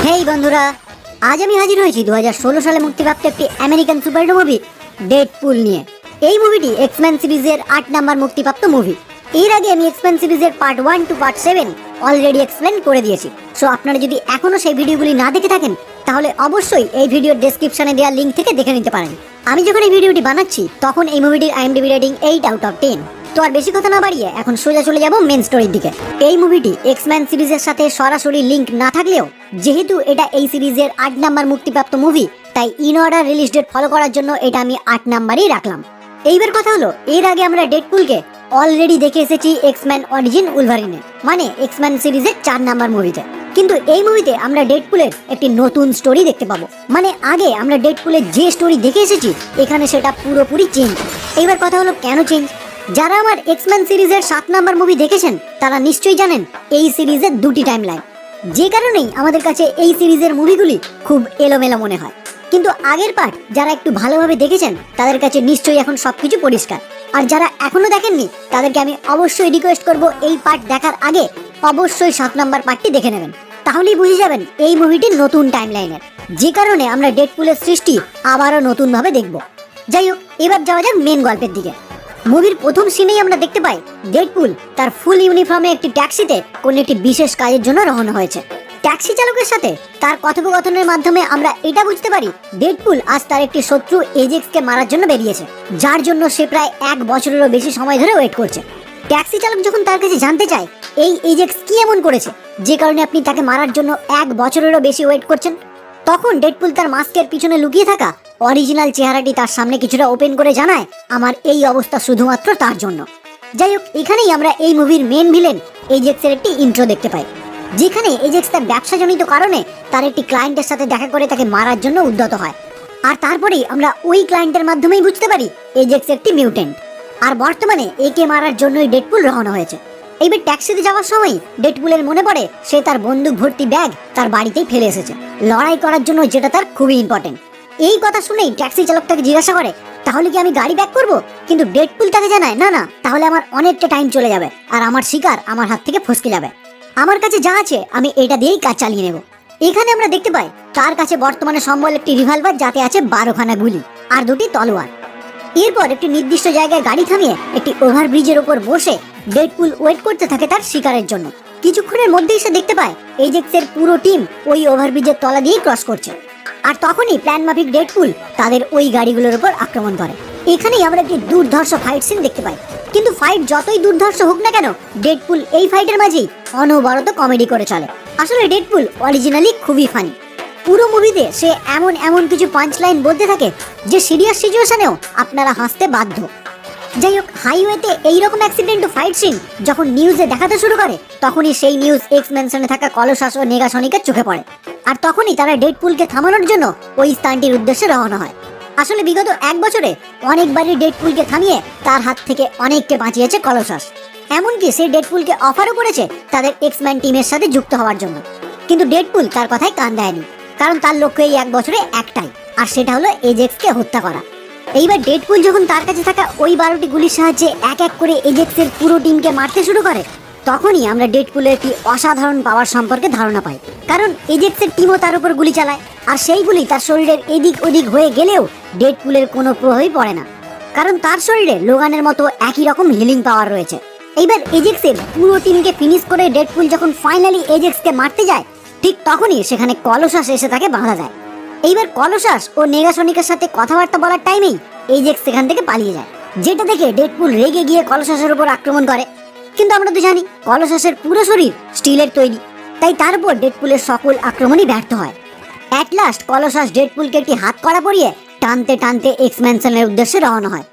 হেই বন্ধুরা, আজ আমি হাজির হয়েছি 2016 সালে মুক্তিপ্রাপ্ত একটি আমেরিকান সুপারহিরো মুভি ডেডপুল নিয়ে। এই মুভিটি এক্সম্যান সিরিজের 8 নাম্বার মুক্তিপ্রাপ্ত মুভি। এর আগে আমি এক্সম্যান সিরিজের part 1 to part 7 already explain করে দিয়েছি। সো আপনারা যদি এখনো সেই ভিডিওগুলি না দেখে থাকেন তাহলে অবশ্যই এই ভিডিওর ডেসক্রিপশনে দেওয়া লিংক থেকে দেখে নিতে পারেন। আমি যখন এই ভিডিওটি বানাচ্ছি তখন এই মুভিটির IMDb রেটিং 8/10। তো আর বেশি কথা না বাড়িয়ে এখন সোজা চলে যাব মেন স্টোরির দিকে। এই মুভিটি এক্সম্যান সিরিজের সাথে সরাসরি লিংক না থাকলেও যেহেতু এটা এই সিরিজের 8 নাম্বার মুক্তিপ্রাপ্ত মুভি, তাই in order release date follow করার জন্য এটা আমি 8 নাম্বারই রাখলাম। এইবার কথা হলো, এর আগে আমরা ডেডপুলকে অলরেডি দেখে এসেছি এক্সম্যান অরিজিন উলভারিনে, মানে এক্সম্যান সিরিজের 4 নাম্বার মুভিতে। কিন্তু এই মুভিতে আমরা ডেডপুলের একটি নতুন স্টোরি দেখতে পাবো। মানে আগে আমরা ডেডপুলের যে স্টোরি দেখে এসেছি এখানে সেটা পুরোপুরি চেঞ্জ। এইবার কথা হলো কেন চেঞ্জ? যারা আমার এক্সম্যান সিরিজের 7 নাম্বার মুভি দেখেছেন তারা নিশ্চয়ই জানেন এই সিরিজের দুটি টাইমলাইন, যে কারণেই আমাদের কাছে এই সিরিজের মুভিগুলি খুব এলোমেলো মনে হয়। কিন্তু আগের পার্ট যারা একটু ভালোভাবে দেখেছেন তাদের কাছে নিশ্চয়ই এখন সবকিছু পরিষ্কার। আর যারা এখনো দেখেননি তাদেরকে আমি অবশ্যই রিকোয়েস্ট করব এই পার্ট দেখার আগে অবশ্যই 7 নাম্বার পার্টটি দেখে নেবেন, তাহলেই বুঝে যাবেন এই মুভিটির নতুন টাইমলাইনের, যে কারণে আমরা ডেডপুলের সৃষ্টি আবারও নতুনভাবে দেখব। যাই হোক, এবার যাওয়া যাক মেন গল্পের দিকে। মুভির প্রথম সিনেই আমরা দেখতে পাই ডেডপুল তার ফুল ইউনিফর্মে একটি ট্যাক্সিতে কোনো একটি বিশেষ কাজের জন্য রওনা হয়েছে। ট্যাক্সি চালকের সাথে তার কথোপকথনের মাধ্যমে আমরা এটা বুঝতে পারি ডেডপুল আজ তার একটি শত্রু এজেক্সকে মারার জন্য বেরিয়েছে, যার জন্য সে প্রায় 1 বছরেরও বেশি সময় ধরে ওয়েট করছে। ট্যাক্সি চালক যখন তার কাছে জানতে চায় এই এজেক্স কি এমন করেছে যে কারণে আপনি তাকে মারার জন্য 1 বছরেরও বেশি ওয়েট করছেন, তখন ডেডপুল তার মাস্কের পিছনে লুকিয়ে থাকা অরিজিনাল চেহারাটি তার সামনে কিছুটা ওপেন করে জানায় আমার এই অবস্থা শুধুমাত্র তার জন্য। যাই হোক, এখানেই আমরা এই মুভির মেন ভিলেন এজেক্সের একটি ইন্ট্রো দেখতে পাই, যেখানে এজেক্স তার ব্যবসাজনিত কারণে তার একটি ক্লায়েন্টের সাথে দেখা করে তাকে মারার জন্য উদ্যত হয়। আর তারপরেই আমরা ওই ক্লায়েন্টের মাধ্যমেই বুঝতে পারি এজেক্স একটি মিউটেন্ট, আর বর্তমানে একে মারার জন্যই ডেডপুল রওনা হয়েছে। এইবার ট্যাক্সিতে যাওয়ার সময় ডেডপুলের মনে পড়ে সে তার বন্দুক ভর্তি ব্যাগ তার বাড়িতেই ফেলে এসেছে লড়াই করার জন্য, যেটা তার খুবই ইম্পর্টেন্ট। এই কথা শুনেই ট্যাক্সি চালক তাকে জিজ্ঞাসা করে তাহলে কি আমি গাড়ি ব্যাক করব? কিন্তু ডেডপুল তাকে জানায় না, তাহলে আমার অনেকটা টাইম চলে যাবে আর আমার শিকার আমার হাত থেকে ফসকে যাবে। আমার কাছে যা আছে আমি এটা দিয়েই কাজ চালিয়ে নেব। এখানে আমরা দেখতে পাই তার কাছে বর্তমানে সম্বল একটি রিভলভার, যাতে আছে 12খানা গুলি আর 2টি তলোয়ার। এরপর একটি নির্দিষ্ট জায়গায় গাড়ি থামিয়ে একটি ওভারব্রিজের উপর বসে ডেডপুল ওয়েট করতে থাকে তার শিকারের জন্য। কিছুক্ষণের মধ্যেই সে দেখতে পায় এজেক্সের পুরো টিম ওই ওভারব্রিজের তলা দিয়ে ক্রস করছে, আর তখনই প্ল্যান মাফিক ডেডপুল তাদের ওই গাড়িগুলোর উপর আক্রমণ করে। এখানেই আমরা একটি দুর্ধর্ষ ফাইট সিন দেখতে পাই। কিন্তু ফাইট যতই দুর্ধর্ষ হোক না কেন, ডেডপুল এই ফাইটের মাঝেই অনবরত কমেডি করে চলে। আসলে ডেডপুল অরিজিনালি খুবই ফানি। পুরো মুভিতে সে এমন কিছু পাঞ্চ লাইন বলতে থাকে যে সিরিয়াস সিচুয়েশনেও আপনারা হাসতে বাধ্য। যাই হোক, হাইওয়েতে এইরকম অ্যাক্সিডেন্ট ও ফাইট সিন যখন নিউজে দেখাতে শুরু করে তখনই সেই নিউজ এক্স ম্যানশনে থাকা কলোসাস ও নেগাসনিকের চোখে পড়ে, আর তখনই তারা ডেডপুলকে থামানোর জন্য ওই স্থানটির উদ্দেশ্যে রওনা হয়। আসলে বিগত 1 বছরে অনেকবারই ডেডপুলকে থামিয়ে তার হাত থেকে অনেককে বাঁচিয়েছে কলোসাস। এমনকি সে ডেডপুলকে অফারও করেছে তাদের এক্সম্যান টিমের সাথে যুক্ত হওয়ার জন্য, কিন্তু ডেডপুল তার কথায় কান দেয়নি, কারণ তার লক্ষ্য এই 1 বছরে একটাই, আর সেটা হলো এজেক্সকে হত্যা করা। এইবার ডেডপুল যখন তার কাছে থাকা ওই 12টি গুলির সাহায্যে এক এক করে এজেক্সের পুরো টিমকে মারতে শুরু করে, তখনই আমরা ডেডপুলের একটি অসাধারণ পাওয়ার সম্পর্কে ধারণা পাই। কারণ এজেক্সের টিমও তার উপর গুলি চালায়, আর সেই গুলি তার শরীরের এদিক ওদিক হয়ে গেলেও ডেডপুলের কোনো প্রভাবই পড়ে না, কারণ তার শরীরে লোগানের মতো একই রকম হিলিং পাওয়ার রয়েছে। এইবার এজেক্সের পুরো টিমকে ফিনিশ করে ডেডপুল যখন ফাইনালি এজেক্সকে মারতে যায়, ঠিক তখনই সেখানে কলোসাস এসে তাকে বাঁধা যায়। এইবার কলোসাস ও নেগাসনিকের সাথে কথাবার্তা বলার টাইমেই এজেক্স সেখান থেকে পালিয়ে যায়, যেটা দেখে ডেডপুল রেগে গিয়ে কলোসাসের উপর আক্রমণ করে। কিন্তু আমরা তো জানি কলোসাসের পুরো শরীর স্টিলের তৈরি, তাই তার উপর ডেডপুলের সকল আক্রমণই ব্যর্থ হয়। অ্যাট লাস্ট কলোসাস ডেডপুলকে একটি হাত কড়া পরিয়ে টানতে টানতে এক্স ম্যানশনের উদ্দেশ্যে রওনা হয়।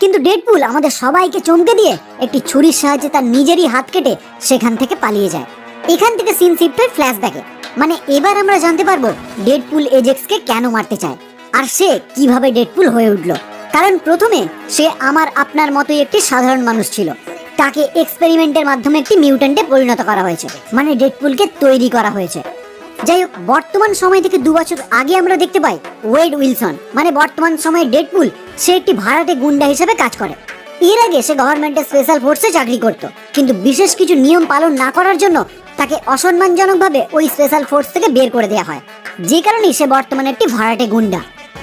কিন্তু ডেডপুল আমাদের সবাইকে চমকে দিয়ে একটি ছুরির সাহায্যে তার নিজেরই হাত কেটে সেখান থেকে পালিয়ে যায়। এখান থেকে সিন শিফট হয় ফ্ল্যাশব্যাকে, মানে এবার আমরা জানতে পারবো ডেডপুল এজেক্সকে কেন মারতে চায় আর সে কিভাবে ডেডপুল হয়ে উঠল। কারণ প্রথমে সে আমার আপনার মতোই একটি সাধারণ মানুষ ছিল, তাকে এক্সপেরিমেন্টের মাধ্যমে একটি মিউট্যান্টে পরিণত করা হয়েছে, মানে ডেডপুলকে তৈরি করা হয়েছে। যাই হোক, বর্তমান সময় থেকে 2 বছর আগে আমরা দেখতে পাই ওয়েড উইলসন, মানে বর্তমান সময়ে ডেডপুল, সে একটি ভাড়াটে গুন্ডা হিসেবে কাজ করে। এর আগে সে গভর্নমেন্টের স্পেশাল ফোর্সে চাকরি করত, কিন্তু বিশেষ কিছু নিয়ম পালন না করার জন্য তাকে অসম্মানজনকভাবে ওই স্পেশাল ফোর্স থেকে বের করে দেওয়া হয়, যে কারণে সে বর্তমানে একটি ভাড়াটে গুন্ডা।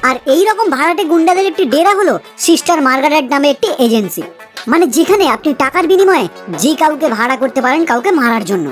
আর এই রকম ভাড়াটে গুন্ডাদের একটি ডেরা হলো সিস্টার মার্গারেট নামে একটি এজেন্সি, মানে যেখানে আপনি টাকার বিনিময়ে যে কাউকে ভাড়া করতে পারেন কাউকে মারার জন্য।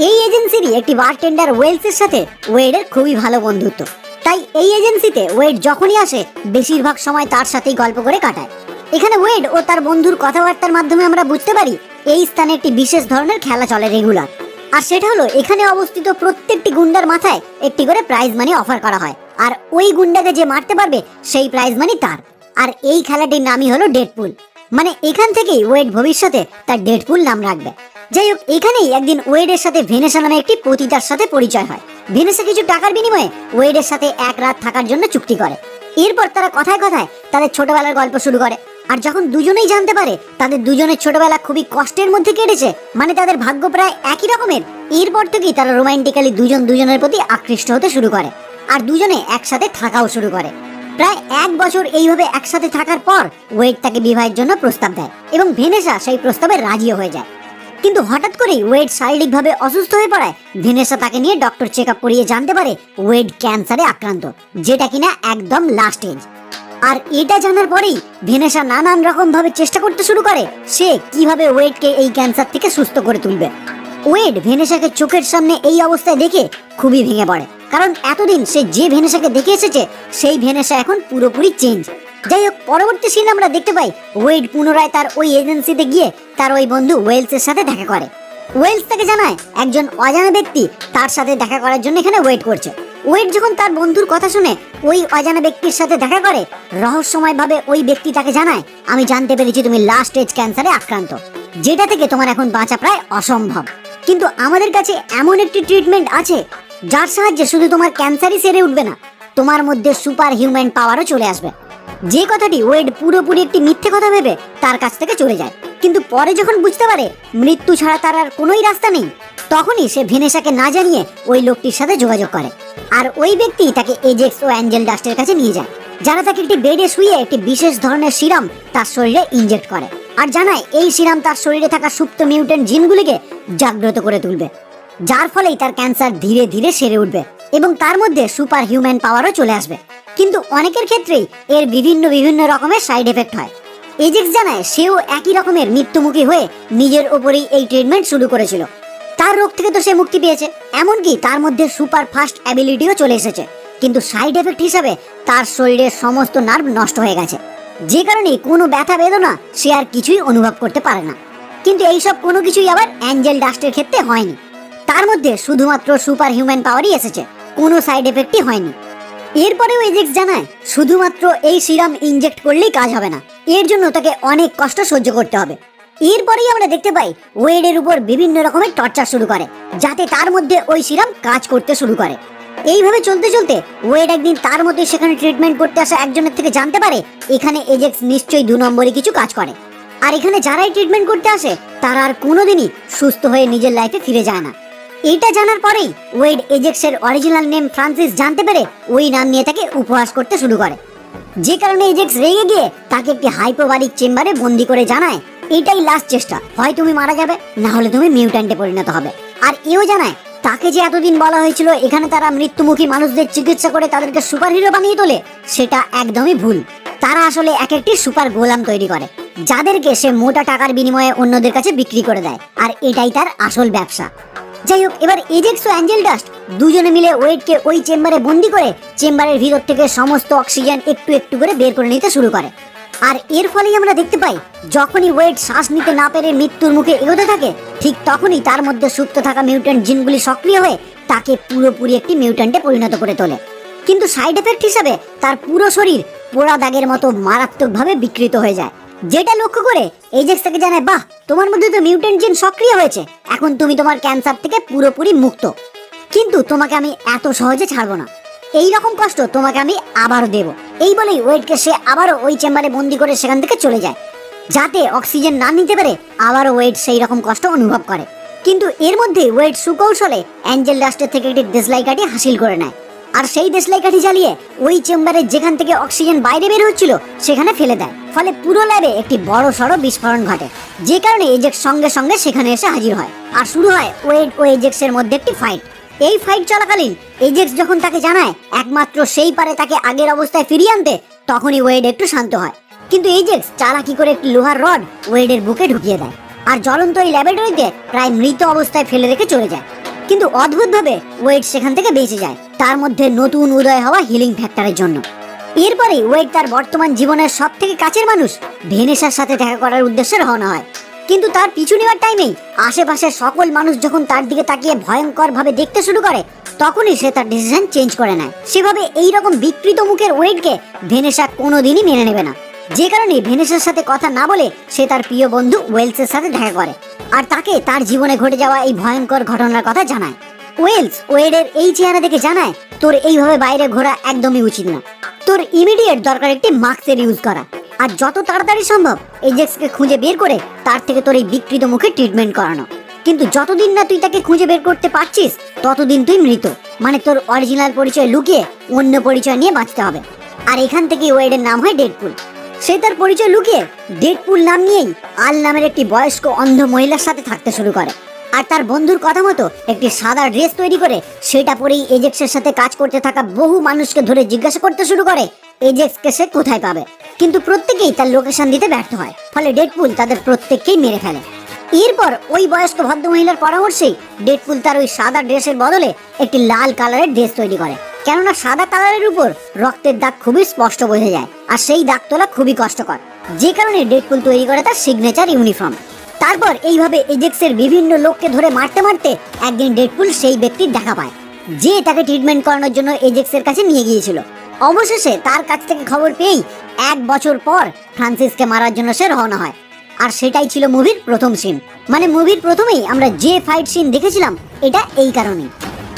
এই এজেন্সিরই একটি বারটেন্ডার ওয়েলসের সাথে ওয়েডের খুবই ভালো বন্ধুত্ব, তাই এই এজেন্সিতে ওয়েড যখনই আসে বেশিরভাগ সময় তার সাথেই গল্প করে কাটায়। এখানে ওয়েড ও তার বন্ধুর কথাবার্তার মাধ্যমে আমরা বুঝতে পারি এই স্থানে একটি বিশেষ ধরনের খেলা চলে রেগুলার, আর সেটা হলো এখানে অবস্থিত প্রত্যেকটি গুন্ডার মাথায় একটি করে প্রাইজ মানি অফার করা হয়, আর ওই গুন্ডাকে যে মারতে পারবে সেই প্রাইজ মানি তার। আর এই খেলাটির নামই হলো ডেডপুল, মানে এখান থেকেই ওয়েড ভবিষ্যতে তার ডেডপুল নাম রাখবে। যাই হোক, এখানেই একদিন ওয়েডের সাথে ভেনেসা নামে একটি পতিতার সাথে পরিচয় হয়। ভেনেসা কিছু টাকার বিনিময়ে ওয়েডের সাথে এক রাত থাকার জন্য চুক্তি করে। এরপর তারা কথায় কথায় তাদের ছোটবেলার গল্প শুরু করে, আর যখন দুজনেই জানতে পারে তাদের দুজনের ছোটবেলা খুবই কষ্টের মধ্যে কেটেছে, মানে তাদের ভাগ্য প্রায় একই রকমের, এরপর থেকেই তারা রোমান্টিক্যালি দুজন দুজনের প্রতি আকৃষ্ট হতে শুরু করে, আর দুজনে একসাথে থাকাও শুরু করে। প্রায় 1 বছর এইভাবে একসাথে থাকার পর ওয়েড তাকে বিবাহের জন্য প্রস্তাব দেয় এবং ভেনেসা সেই প্রস্তাবে রাজিও হয়ে যায়। কিন্তু হঠাৎ করেই ওয়েড শারীরিকভাবে অসুস্থ হয়ে পড়ায় ভেনেসা তাকে নিয়ে ডক্টর চেক আপ করিয়ে জানতে পারে ওয়েড ক্যান্সারে আক্রান্ত, যেটা কিনা একদম লাস্ট স্টেজ। আর এটা জানার পরেই ভেনেসা নানান রকম ভাবে চেষ্টা করতে শুরু করে সে কিভাবে ওয়েডকে এই ক্যান্সার থেকে সুস্থ করে তুলবে। ওয়েড ভেনেসাকে চোখের সামনে এই অবস্থায় দেখে খুবই ভেঙে পড়ে, কারণ এতদিন সে যে ভেনেসাকে দেখে এসেছে সেই ভেনেসা এখন পুরোপুরি চেঞ্জ। যাই হোক, পরবর্তী সিন আমরা দেখতে পাই ওয়েড পুনরায় তার ওই এজেন্সিতে গিয়ে তার ওই বন্ধু ওয়েলসের সাথে দেখা করে। ওয়েলস তাকে জানায় একজন অজানা ব্যক্তি তার সাথে দেখা করার জন্য এখানে ওয়েট করছে। ওয়েড যখন তার বন্ধুর কথা শুনে ওই অজানা ব্যক্তির সাথে দেখা করে, রহস্যময়ভাবে ওই ব্যক্তি তাকে জানায়, আমি জানতে পেরেছি তুমি লাস্ট স্টেজ ক্যান্সারে আক্রান্ত, যেটা থেকে তোমার এখন বাঁচা প্রায় অসম্ভব, কিন্তু আমাদের কাছে এমন একটি ট্রিটমেন্ট আছে যার সাহায্যে শুধু তোমার ক্যান্সারই সেরে উঠবে না, তোমার মধ্যে সুপার হিউম্যান পাওয়ারও চলে আসবে। যে কথাটি ওয়েড পুরোপুরি একটি মিথ্যে কথা ভেবে তার কাছ থেকে চলে যায়, কিন্তু পরে যখন বুঝতে পারে মৃত্যু ছাড়া তার আর কোনোই রাস্তা নেই, তখনই সে ভেনেসাকে না জানিয়ে ওই লোকটির সাথে যোগাযোগ করে, আর ওই ব্যক্তি তাকে এজেক্স ও অ্যাঞ্জেল ডাস্টের কাছে নিয়ে যায়, যারা তাকে একটি বেডে শুয়ে একটি বিশেষ ধরনের সিরাম তার শরীরে ইনজেক্ট করে, আর জানায় এই সিরাম তার শরীরে থাকা সুপ্ত মিউট্যান্ট জিনগুলিকে জাগ্রত করে তুলবে, যার ফলেই তার ক্যান্সার ধীরে ধীরে সেরে উঠবে এবং তার মধ্যে সুপার হিউম্যান পাওয়ারও চলে আসবে। কিন্তু অনেকের ক্ষেত্রেই এর বিভিন্ন রকমের সাইড এফেক্ট হয়। এজেক্স জানায় সেও একই রকমের মৃত্যুমুখী হয়ে নিজের ওপরেই এই ট্রিটমেন্ট শুরু করেছিল। তার রোগ থেকে তো সে মুক্তি পেয়েছে, এমনকি তার মধ্যে সুপার ফাস্ট অ্যাবিলিটিও চলে এসেছে, কিন্তু সাইড এফেক্ট হিসাবে তার শরীরের সমস্ত নার্ভ নষ্ট হয়ে গেছে, যে কারণে কোনো ব্যথা বেদনা সে আর কিছুই অনুভব করতে পারে না। কিন্তু এইসব কোনো কিছুই আবার অ্যাঞ্জেল ডাস্টের ক্ষেত্রে হয়নি, তার মধ্যে শুধুমাত্র সুপার হিউম্যান পাওয়ারই এসেছে, কোনো সাইড এফেক্টই হয়নি। এরপরেও এজেক্স জানায় শুধুমাত্র এই সিরাম ইনজেক্ট করলেই কাজ হবে না, এর জন্য তাকে অনেক কষ্ট সহ্য করতে হবে। এরপরেই আমরা দেখতে পাই ওয়েডের উপর বিভিন্ন রকমের টর্চার শুরু করে, যাতে তার মধ্যে ওই সিরাম কাজ করতে শুরু করে। এইভাবে চলতে চলতে ওয়েড একদিন তার মধ্যে সেখানে ট্রিটমেন্ট করতে আসা একজনের থেকে জানতে পারে এখানে এজেক্স নিশ্চয়ই 2 নম্বরে কিছু কাজ করে, আর এখানে যারাই ট্রিটমেন্ট করতে আসে তারা আর কোনোদিনই সুস্থ হয়ে নিজের লাইফে ফিরে যায় না। এটা জানার পরেই ওয়েড এজেক্সের অরিজিনাল নেম ফ্রান্সিস জানতে পেরে ওই নাম নিয়ে তাকে উপহাস করতে শুরু করে, যে কারণে এজেক্স রেগে গিয়ে তাকে একটি হাইপোবারিক চেম্বারে বন্দি করে জানায় এটাই লাস্ট চেষ্টা, হয় তুমি মারা যাবে না হলে তুমি মিউট্যান্টে পরিণত হবে। আর এও জানায় তাকে যে এতদিন বলা হয়েছিল এখানে তারা মৃত্যুমুখী মানুষদের চিকিৎসা করে তাদেরকে সুপার হিরো বানিয়ে তোলে, সেটা একদমই ভুল। তারা আসলে এক একটি সুপার গোলাম তৈরি করে, যাদেরকে সে মোটা টাকার বিনিময়ে অন্যদের কাছে বিক্রি করে দেয়, আর এটাই তার আসল ব্যবসা। যাই হোক, এবার এজেক্স ও অ্যাঞ্জেল ডাস্ট দুজনে মিলে ওয়েডকে ওই চেম্বারে বন্দি করে চেম্বারের ভিতর থেকে সমস্ত অক্সিজেন একটু একটু করে বের করে নিতে শুরু করে। আর এর ফলেই আমরা দেখতে পাই যখনই ওয়েড শ্বাস নিতে না পেরে মৃত্যুর মুখে এগোতে থাকে, ঠিক তখনই তার মধ্যে সুপ্ত থাকা মিউট্যান্ট জিনগুলি সক্রিয় হয়ে তাকে পুরোপুরি একটি মিউট্যান্টে পরিণত করে তোলে। কিন্তু সাইড এফেক্ট হিসাবে তার পুরো শরীর পোড়া দাগের মতো মারাত্মকভাবে বিকৃত হয়ে যায়, যেটা লক্ষ্য করে এজেক্স তাকে জানায়, বাহ, তোমার মধ্যে তো মিউট্যান্ট জিন সক্রিয় হয়েছে, এখন তুমি তোমার ক্যান্সার থেকে পুরোপুরি মুক্ত, কিন্তু তোমাকে আমি এত সহজে ছাড়বো না, এই রকম কষ্ট তোমাকে আমি আবারও দেব। এই বলেই ওয়েডকে সে আবারও ওই চেম্বারে বন্দি করে সেখান থেকে চলে যায়, যাতে অক্সিজেন না নিতে পারে আবারও ওয়েড সেই রকম কষ্ট অনুভব করে। কিন্তু এর মধ্যে ওয়েড সুকৌশলে অ্যাঞ্জেল ডাস্টের থেকে একটি দেশলাই কাঠি হাসিল করে নেয়, আর সেই দেশলাই কাঠি জ্বালিয়ে ওই চেম্বারে যেখান থেকে অক্সিজেন বাইরে বের হচ্ছিল সেখানে ফেলে দেয়। ফলে পুরো ল্যাবে একটি বড় সড়ো বিস্ফোরণ ঘটে, যে কারণে এজেক্স সঙ্গে সঙ্গে সেখানে এসে হাজির হয়। আর শুরু হয় ওয়েড ও এজেক্সের মধ্যে একটি ফাইট। এই ফাইট চলাকালীন এজেক্স যখন তাকে জানায় একমাত্র সেই পারে তাকে আগের অবস্থায় ফিরিয়ে আনতে, তখনই ওয়েড একটু শান্ত হয়। কিন্তু এজেক্স চালাকি করে একটি লোহার রড ওয়েডের বুকে ঢুকিয়ে দেয় আর জ্বলন্ত এই ল্যাবরেটরিতে প্রায় মৃত অবস্থায় ফেলে রেখে চলে যায়। কিন্তু অদ্ভুতভাবে ওয়েড সেখান থেকে বেঁচে যায়, তার মধ্যে নতুন উদয় হওয়া হিলিং ফ্যাক্টরের জন্য। এরপরে ওয়েড তার বর্তমান জীবনের সব থেকে কাছের মানুষ ভেনেসার সাথে দেখা করার উদ্দেশ্যে রওনা হয়। কিন্তু তার পিছু নেওয়ার টাইমেই আশেপাশের সকল মানুষ যখন তার দিকে তাকিয়ে ভয়ঙ্কর ভাবে দেখতে শুরু করে, তখনই সে তার ডিসিশন চেঞ্জ করে নেয়। সেভাবে এইরকম বিকৃত মুখের ওয়েডকে ভেনেসা কোনোদিনই মেনে নেবে না, যে কারণে ভেনেসার সাথে কথা না বলে সে তার প্রিয় বন্ধু ওয়েলসের সাথে দেখা করে আর তাকে তার জীবনে ঘটে যাওয়া এই ভয়ঙ্কর ঘটনার কথা জানায়। ওয়েলস ওয়েডের এই চেহারা দেখে জানায়, তোর এইভাবে বাইরে ঘোরা একদমই উচিত না, তোর ইমিডিয়েট দরকার একটি মাস্কের ইউজ করা, আর যত তাড়াতাড়ি সম্ভব এজেক্সকে খুঁজে বের করে তার থেকে তোর এই বিকৃত মুখে ট্রিটমেন্ট করানো। কিন্তু যতদিন না তুই তাকে খুঁজে বের করতে পারছিস ততদিন তুই মৃত, মানে তোর অরিজিনাল পরিচয় লুকিয়ে অন্য পরিচয় নিয়ে বাঁচতে হবে। আর এখান থেকে ওয়েডের নাম হয় ডেডপুল। সে তার পরিচয় লুকিয়ে ডেডপুল নাম নিয়েই আল নামের একটি বয়স্ক অন্ধ মহিলার সাথে থাকতে শুরু করে। আর তার বন্ধুর কথা মতো একটি সাদা ড্রেস তৈরি করে সেটা পরেই এজেক্সের সাথে কাজ করতে থাকা বহু মানুষকে ধরে জিজ্ঞাসা করতে শুরু করে এজেক্সকে সে কোথায় পাবে। কিন্তু প্রত্যেকেই তার লোকেশন দিতে ব্যর্থ হয়, ফলে ডেডপুল তাদের প্রত্যেককেই মেরে ফেলে। এরপর ওই বয়স্ক ভদ্রমহিলার পরামর্শেই ডেডপুল তার ওই সাদা ড্রেসের বদলে একটি লাল কালারের ড্রেস তৈরি করে, কেননা সাদা কালারের উপর রক্তের দাগ খুবই স্পষ্ট বোঝা যায় আর সেই দাগ তোলা খুবই কষ্টকর, যে কারণে ডেডপুল তৈরি করে তার সিগনেচার ইউনিফর্ম। তারপর এইভাবে এজেক্সের বিভিন্ন লোককে ধরে মারতে মারতে একদিন ডেডপুল সেই ব্যক্তির দেখা পায় যে তাকে ট্রিটমেন্ট করানোর জন্য এজেক্সের কাছে নিয়ে গিয়েছিল। অবশেষে তার কাছ থেকে খবর পেয়েই 1 বছর পর ফ্রান্সিসকে মারার জন্য সে রওনা হয়। আর সেটাই ছিল মুভির প্রথম সিন, মানে মুভির প্রথমেই আমরা যে ফাইট সিন দেখেছিলাম এটা এই কারণেই।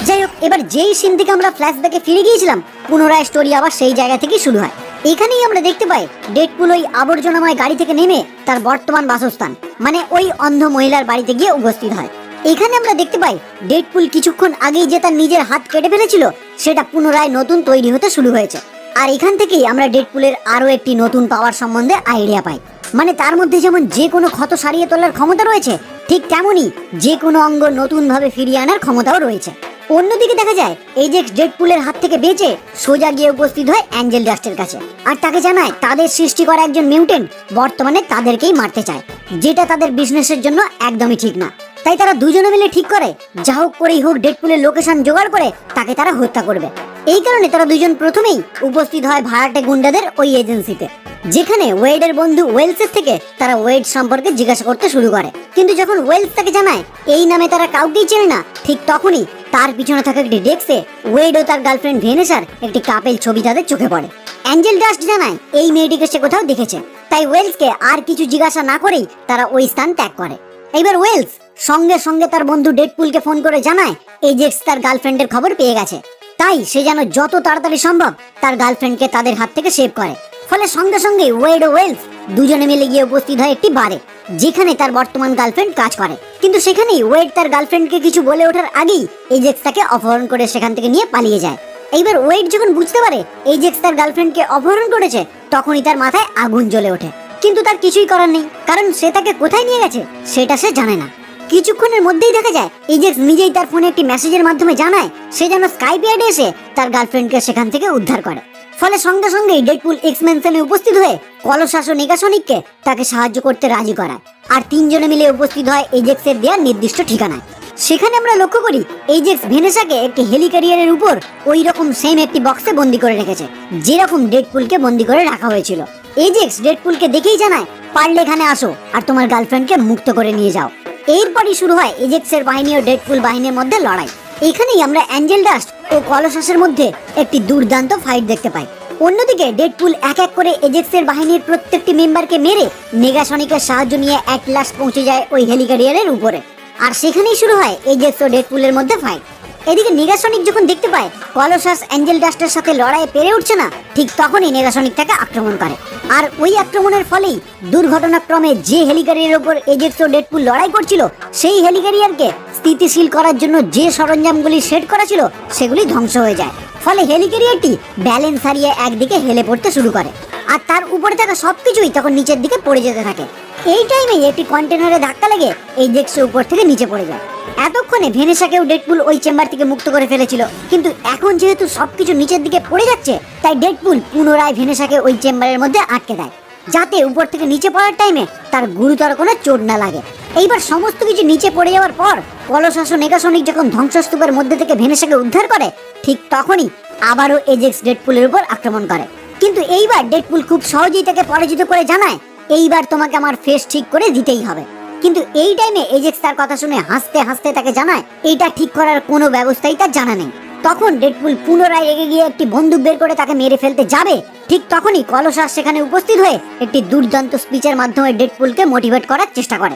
যাই হোক, এবার যেই সিন থেকে আমরা ফ্ল্যাশব্যাকে ফিরে গিয়েছিলাম পুনরায় স্টোরি আবার সেই জায়গা থেকে শুরু হয়। এখানেই আমরা দেখতে পাই ডেডপুল ওই আবর্জনাময় গাড়ি থেকে নেমে তার বর্তমান বাসস্থান মানে ওই অন্ধ মহিলার বাড়িতে গিয়ে উপস্থিত হয়। এখানে আমরা দেখতে পাই ডেডপুল কিছুক্ষণ আগেই যে তার নিজের হাত কেটে ফেলেছিল সেটা পুনরায় নতুন তৈরি হতে শুরু হয়েছে। আর এখান থেকেই আমরা ডেডপুলের আরো একটি নতুন পাওয়ার সম্বন্ধে আইডিয়া পাই, মানে তার মধ্যে যেমন যে কোনো ক্ষত সারিয়ে তোলার ক্ষমতা রয়েছে, ঠিক তেমনই যে কোনো অঙ্গ নতুন ভাবে ফিরিয়ে আনার ক্ষমতাও রয়েছে। অন্যদিকে দেখা যায় এজেক্স ডেডপুলের হাত থেকে বেঁচে সোজা গিয়ে উপস্থিত হয় অ্যাঞ্জেল ডাস্টের কাছে আর তাকে জানায় তাদের সৃষ্টি করা একজন মিউটেন্ট বর্তমানে তাদেরকেই মারতে চায়, যেটা তাদের বিজনেসের জন্য একদমই ঠিক না। তাই তারা দুজনে মিলে ঠিক করে যা হোক করেই হোক ডেডপুলের লোকেশন জোগাড় করে তাকে তারা হত্যা করবে। এই কারণে তারা দুজন প্রথমেই উপস্থিত হয় ভাড়াটে গুন্ডাদের ওই এজেন্সিতে, যেখানে ওয়েডের বন্ধু ওয়েলসের থেকে তারা ওয়েড সম্পর্কে জিজ্ঞাসা করতে শুরু করে। কিন্তু যখন ওয়েলস তাকে জানায় এই নামে তারা কাউকেই চেনে না, ঠিক তখনই তার পিছনে থাকা একটি ডেস্কে ওয়েড ও তার গার্লফ্রেন্ড ভেনেসার একটি কাপেল ছবি তাদের চোখে পড়ে। অ্যাঞ্জেল ডাস্ট জানায় এই মেয়েটিকে সে কোথাও দেখেছে, তাই ওয়েলসকে আর কিছু জিজ্ঞাসা না করেই তারা ওই স্থান ত্যাগ করে। এবার ওয়েলস সঙ্গে সঙ্গে তার বন্ধু ডেডপুলকে ফোন করে জানায় এজেক্স তার গার্লফ্রেন্ডের খবর পেয়ে গেছে, তাই সে যেন যত তাড়াতাড়ি সম্ভব তার গার্লফ্রেন্ডকে তাদের হাত থেকে সেভ করে। ফলে সঙ্গে সঙ্গে ওয়েড ও ওয়েলস দুজনে মিলে গিয়ে উপস্থিত হয় একটি বারে, যেখানে তার বর্তমান গার্লফ্রেন্ড কাজ করে। কিন্তু সেখানেই ওয়েড তার গার্লফ্রেন্ডকে কিছু বলে ওঠার আগেই এজেক্স তাকে অপহরণ করে সেখান থেকে নিয়ে পালিয়ে যায়। এইবার ওয়েড যখন বুঝতে পারে এজেক্স তার গার্লফ্রেন্ডকে অপহরণ করেছে, তখনই তার মাথায় আগুন জ্বলে ওঠে। কিন্তু তার কিছুই করার নেই, কারণ সে তাকে কোথায় নিয়ে গেছে সেটা সে জানে না। কিছুক্ষণের মধ্যেই দেখা যায় এজেক্স নিজেই তার ফোনে একটি মেসেজের মাধ্যমে জানায় সে যেন স্কাইপিয়ার্ডে এসে তার গার্লফ্রেন্ডকে সেখান থেকে উদ্ধার করে। ফলে সঙ্গে সঙ্গেই ডেডপুল এক্স ম্যানশনে উপস্থিত হয়ে কলোসাস ও নেগাসনিককে তাকে সাহায্য করতে রাজি করায় আর তিনজনে মিলে উপস্থিত হয় এজেক্সের দেওয়া নির্দিষ্ট ঠিকানায়। সেখানে আমরা লক্ষ্য করি এজেক্স ভেনেসাকে একটি হেলিক্যারিয়ারের উপর ওই রকম সেম একটি বক্সে বন্দি করে রেখেছে যেরকম ডেডপুলকে বন্দি করে রাখা হয়েছিল। এজেক্স ডেডপুলকে দেখেই জানায় পারলে এখানে আসো আর তোমার গার্লফ্রেন্ডকে মুক্ত করে নিয়ে যাও। এরপরই শুরু হয় এজেক্সের বাহিনী ও ডেডপুল বাহিনীর মধ্যে লড়াই। এখানেই আমরা অ্যাঞ্জেল ডাস্ট ও কলোসাসের মধ্যে একটি দুর্দান্ত ফাইট দেখতে পাই। অন্যদিকে ডেডপুল এক এক করে এজেক্সের বাহিনীর প্রত্যেকটি মেম্বারকে মেরে নেগাসনিকের সাহায্য নিয়ে এক লাশ পৌঁছে যায় ওই হেলিক্যারিয়ারের উপরে, আর সেখানেই শুরু হয় এজেক্স ও ডেডপুলের মধ্যে ফাইট। এদিকে নেগাসনিক যখন দেখতে পায় কলোসাস অ্যাঞ্জেল ডাস্টের সাথে লড়াইয়ে পেরে উঠছে না, ঠিক তখনই নেগাসনিক তাকে আক্রমণ করে। আর ওই আক্রমণের ফলেই দুর্ঘটনাক্রমে যে হেলিক্যারিয়ারের ওপর এজেক্স ও ডেডপুল লড়াই করছিল সেই হেলিক্যারিয়ারকে স্থিতিশীল করার জন্য যে সরঞ্জামগুলি সেট করা ছিল সেগুলি ধ্বংস হয়ে যায়। ফলে হেলিক্যারিয়ারটি ব্যালেন্স হারিয়ে একদিকে হেলে পড়তে শুরু করে আর তার উপরে থাকা সবকিছুই তখন নিচের দিকে পড়ে যেতে থাকে। এই টাইমেই একটি কন্টেনারে ধাক্কা লেগে এজেক্সের উপর থেকে নিচে পড়ে যায়। এতক্ষণে ভেনেসাকেও ডেডপুল ওই চেম্বার থেকে মুক্ত করে ফেলেছিল, কিন্তু এখন যেহেতু সবকিছু নিচের দিকে পড়ে যাচ্ছে তাই ডেডপুল পুনরায় ভেনেসাকে ওই চেম্বারের মধ্যে আটকে দেয়, যাতে উপর থেকে নিচে পড়ার টাইমে তার গুরুতর কোনো চোট না লাগে। এইবার সমস্ত কিছু নিচে পড়ে যাওয়ার পর কলোসাস ও নেগাসনিক যখন ধ্বংসস্তূপের মধ্যে থেকে ভেনেসাকে উদ্ধার করে, ঠিক তখনই আবারও এজেক্স ডেডপুলের উপর আক্রমণ করে। কিন্তু এইবার ডেডপুল খুব সহজেই তাকে পরাজিত করে জানায়, এইবার তোমাকে আমার ফেস ঠিক করে দিতেই হবে। কিন্তু এই টাইমে এজেক্স তার কথা শুনে হাসতে হাসতে তাকে জানায় এইটা ঠিক করার কোনো ব্যবস্থাই তার জানা নেই। তখন ডেডপুল পুনরায় রেগে গিয়ে একটি বন্দুক বের করে তাকে মেরে ফেলতে যাবে, ঠিক তখনই কলোসাস সেখানে উপস্থিত হয়ে একটি দুর্দান্ত স্পিচের মাধ্যমে ডেডপুলকে মোটিভেট করার চেষ্টা করে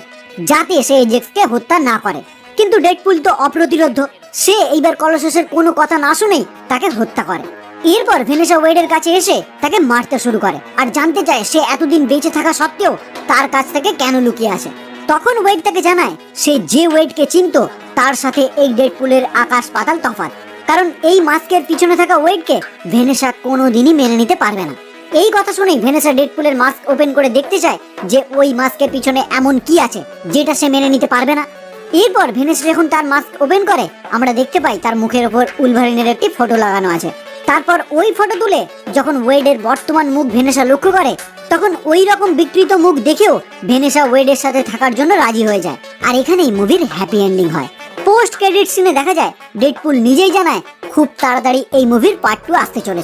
যাতে সে এজেক্সকে হত্যা না করে। কিন্তু ডেডপুল তো অপ্রতিরোধ্য, সে এইবার কলোসাসের কোনো কথা না শুনেই তাকে হত্যা করে। এরপর ভেনেসা ওয়েডের কাছে এসে তাকে মারতে শুরু করে আর জানতে চায় সে এতদিন বেঁচে থাকা সত্ত্বেও তার কাছ থেকে কেন লুকিয়ে আসে। তখন ওয়েড তাকে জানায় সে যে ওয়েডকে চিনতো তার সাথে এই ডেডপুলের আকাশ পাতাল তফাৎ, কারণ এই মাস্কের পিছনে থাকা ওয়েডকে ভেনেসা কোনোদিনই মেনে নিতে পারবে না। এই কথা শুনেই ভেনেসা ডেডপুলের মাস্ক ওপেন করে দেখতে চায় যে ওই মাস্কের পিছনে এমন কি আছে যেটা সে মেনে নিতে পারবে না। এরপর ভেনেসা যখন তার মাস্ক ওপেন করে আমরা দেখতে পাই তার মুখের ওপর উলভারিনের একটি ফটো লাগানো আছে। তারপর ওই ফটো তুলে যখন ওয়েডের বর্তমান মুখ ভেনেসা লক্ষ্য করে, তখন ওই রকম বিকৃত মুখ দেখেও ভেনেসা ওয়েডের সাথে থাকার জন্য রাজি হয়ে যায়। আর এখানেই মুভির হ্যাপি এন্ডিং হয়। পোস্ট ক্রেডিট সিনে দেখা যায় ডেডপুল নিজেই জানায় খুব তাড়াতাড়ি এই মুভির পার্ট 2 আসতে চলেছে।